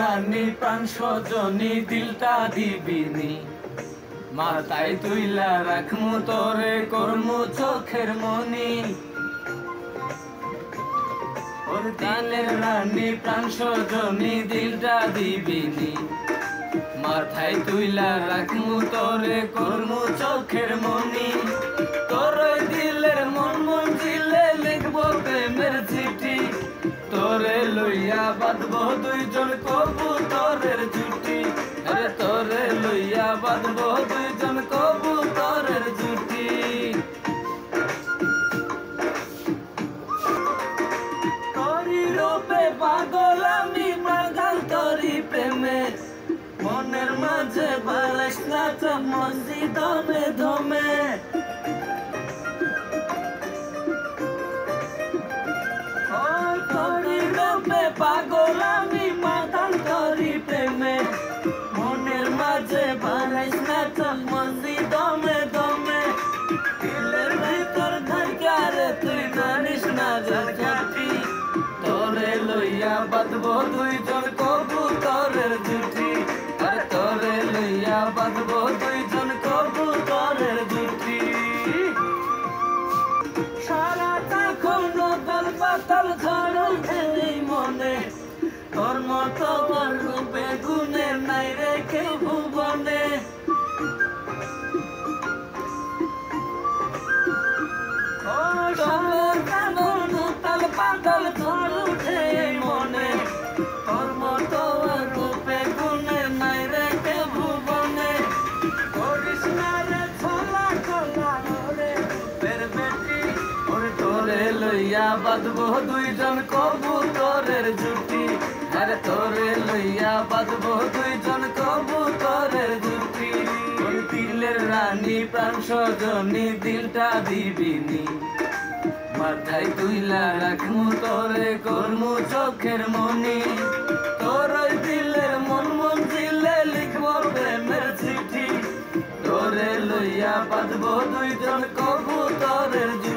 রানী প্রাণ সজনী দিলটা দিবিনি মাথায় তুইলা রাখমু তোরে করমু চোখের মনি ওর দিলের রানী প্রাণ সজনী দিলটা দিবিনি মাথায় তুইলা রাখমু তোরে করমু চোখের মনি তোর ওই দিলের মন মঞ্জিলে লিখবো প্রেমের চিঠি তোরে লইয়া বাঁধবো দুইজন কবুতরের জুটি আরে তোরে লইয়া বাঁধবো দুইজন কবুতরের জুটি তোরি রূপে পাগল আমি পাগল তোরি প্রেমে মনের মাঝে বারাস না চমজি দমে দমে পাগল আমি মাতাল তোরি প্রেমে মনের মাঝে বারাইস না চমজি দমে দমে দিলের ভিতর থাকারে তুই জানিস না জানি তোরে লইয়া বাঁধবো দুইজন কবুতরের জুটি আর তোরে লইয়া বাঁধবো দুইজন কবুতরের জুটি সারা তখন দল পাতাল ঝড় খেলেই মনে তোর মতো রূপে গুণের নাই রে কেউ ভুবনে পাতাল ঝড় উঠে মনে তোর মতো রূপে গুণের নাই রে কেউ ভুবনে করিস না রে ছলা কলা রে রূপের বেটি ওরে তোরে লইয়া বাঁধবো দুইজন কবুতরের জুটি আরে তোরে লইয়া বাঁধবো দুইজন কবুতরের জুটি ওই দিলের রানী প্রাণ সজনী দিলটা দিবিনি মাথায় তুইলা রাখমু তোরে করমু চোখের মনি তোর ওই দিলের মন মঞ্জিলে লিখবো প্রেমের চিঠি তোরে লইয়া বাঁধবো দুইজন কবুতরের জুটি।